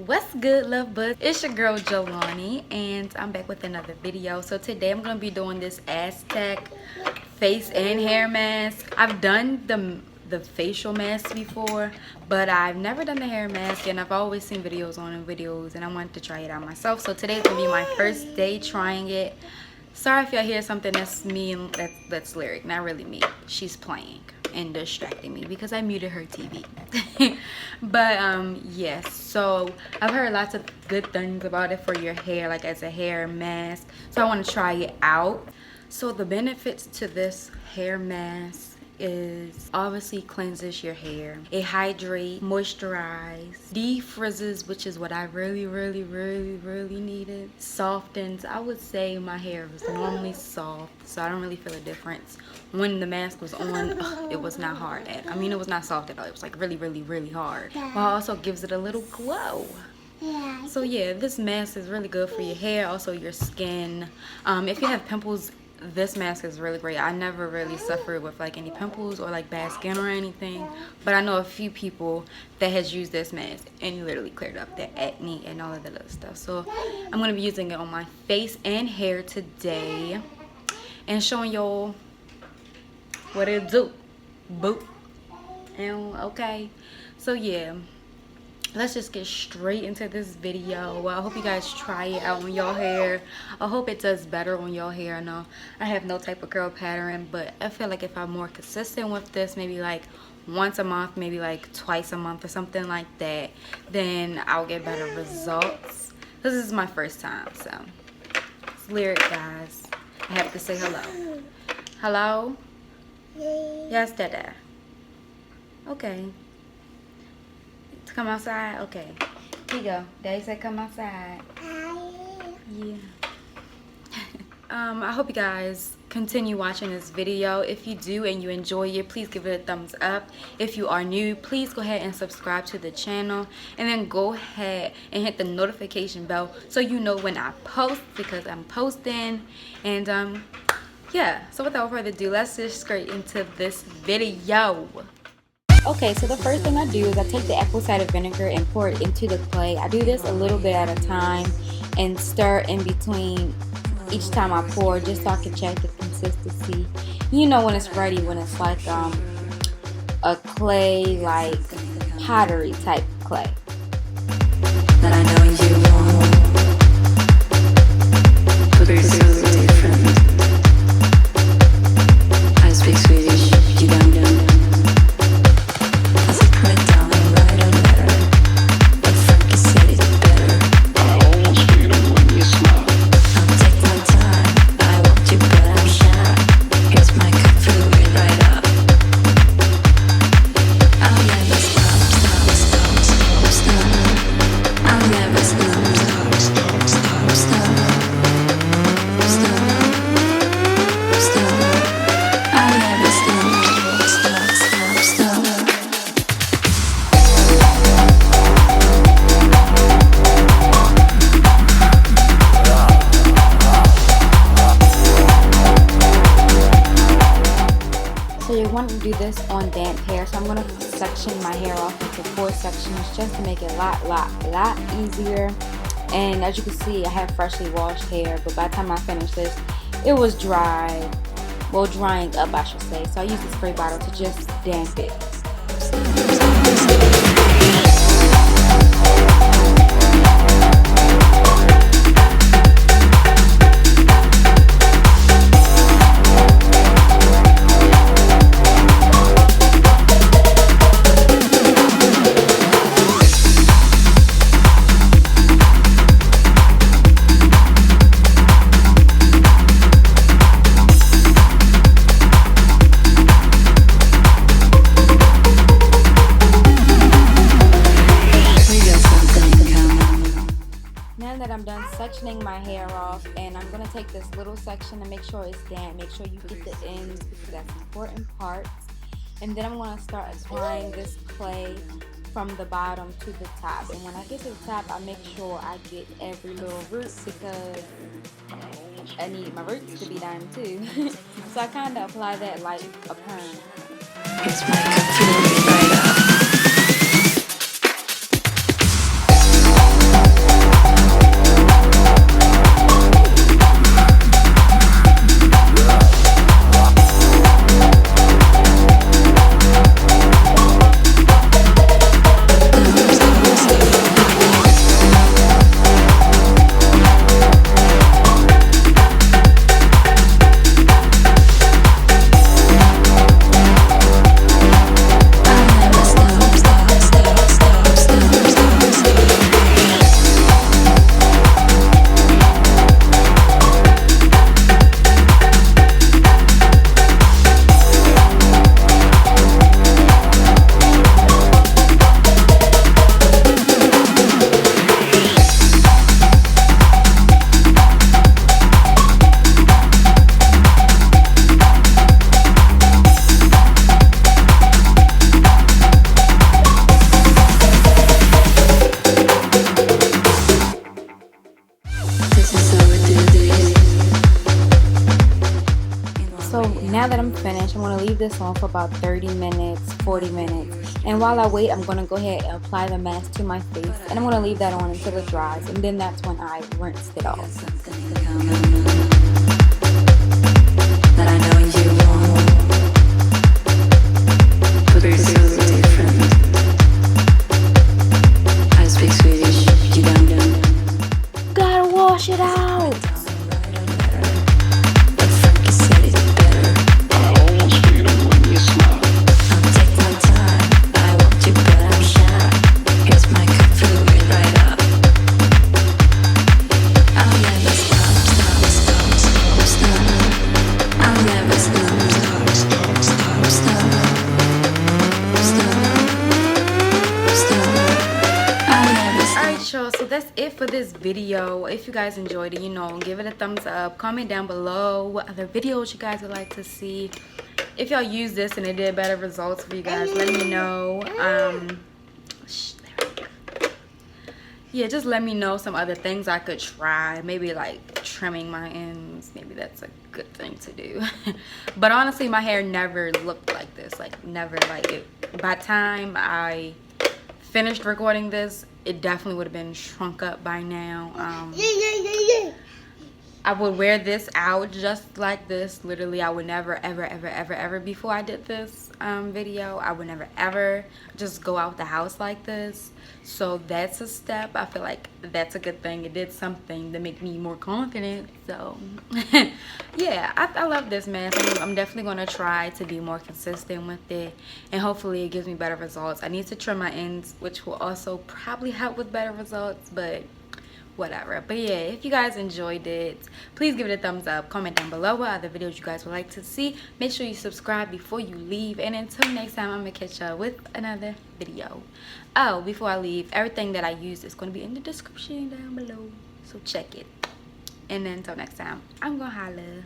What's good, love buds? It's your girl Jelani, and I'm back with another video. So today I'm gonna be doing this AZTEC face and hair mask. I've done the facial mask before, but I've never done the hair mask, and I've always seen videos on videos, and I wanted to try it out myself. So today's gonna be my first day trying it. Sorry if y'all hear something that's me and that's Lyric, not really me. She's playing and distracting me because I muted her TV. But yes, so I've heard lots of good things about it for your hair, like as a hair mask. So I want to try it out. So the benefits to this hair mask is obviously cleanses your hair. It hydrates, moisturizes, defrizzes, which is what I really needed. Softens. I would say my hair was normally soft, so I don't really feel a difference. When the mask was on, it was not hard it was not soft at all. It was like really hard. But also gives it a little glow. So yeah, this mask is really good for your hair, also your skin. If you have pimples, this mask is really great. I never really suffered with like any pimples or like bad skin or anything, but I know a few people that has used this mask and literally cleared up their acne and all of that other stuff. So I'm going to be using it on my face and hair today and showing y'all what it do. Boop. And okay, so yeah, let's just get straight into this video. Well, I hope you guys try it out on your hair. I hope it does better on your hair. I know I have no type of curl pattern, but I feel like if I'm more consistent with this, maybe like once a month, maybe like twice a month or something like that, then I'll get better results. This is my first time, so it's Lyric, guys. I have to say hello. Hello? Yes, Dada. Okay. To come outside? Okay. Here you go. Daddy said come outside. Yeah. I hope you guys continue watching this video. If you do and you enjoy it, please give it a thumbs up. If you are new, please go ahead and subscribe to the channel, and then go ahead and hit the notification bell so you know when I post, because I'm posting. And yeah, so without further ado, let's just straight into this video. Okay, so the first thing I do is I take the apple cider vinegar and pour it into the clay. I do this a little bit at a time and stir in between each time I pour, just so I can check the consistency. You know when it's ready, when it's like a clay, like pottery type clay. That I know you want, but we're so different. I speak Swedish, you don't know. To do this on damp hair, so I'm going to section my hair off into 4 sections just to make it a lot easier. And as you can see, I have freshly washed hair, but by the time I finished this, it was dry, well, drying up I should say. So I used a spray bottle to just damp it. I'm done sectioning my hair off, and I'm going to take this little section and make sure it's damp. Make sure you get the ends, because that's important parts. And then I'm going to start applying this clay from the bottom to the top. And when I get to the top, I make sure I get every little root, because I need my roots to be done too. So I kind of apply that like a perm. It's my computer right up. leave this on for about 30 minutes, 40 minutes. And while I wait, I'm going to go ahead and apply the mask to my face. And I'm going to leave that on until it dries. And then that's when I rinse it off. Something in common that I know you want. But we're so different. I speak Swedish, you don't know. Gotta wash it out. But Frankie said it's better. I almost feel it when you smile. I'll take my time. I want you, but I'm shy. Here's my cup, fill it right up. I'll never stop. I'll never stop. Alright y'all, so that's it for this video. If you guys enjoyed it, you know, give it a thumbs up. Comment down below what other videos you guys would like to see. If y'all use this and it did better results for you guys, let me know. Yeah, just let me know some other things I could try. Maybe like trimming my ends. Maybe that's a good thing to do. But honestly, my hair never looked like this. Like never. Like it. By the time I finished recording this, it definitely would have been shrunk up by now. I would wear this out just like this. Literally, I would never ever before I did this video, I would never ever just go out the house like this. So that's a step. I feel like that's a good thing. It did something to make me more confident. So yeah, I love this mask. I'm definitely going to try to be more consistent with it, and hopefully it gives me better results. I need to trim my ends, which will also probably help with better results, but whatever. But yeah, if you guys enjoyed it, please give it a thumbs up. Comment down below what other videos you guys would like to see. Make sure you subscribe before you leave, and until next time, I'm gonna catch y'all with another video. Oh, before I leave, everything that I use is going to be in the description down below, so check it. And then until next time, I'm gonna holla.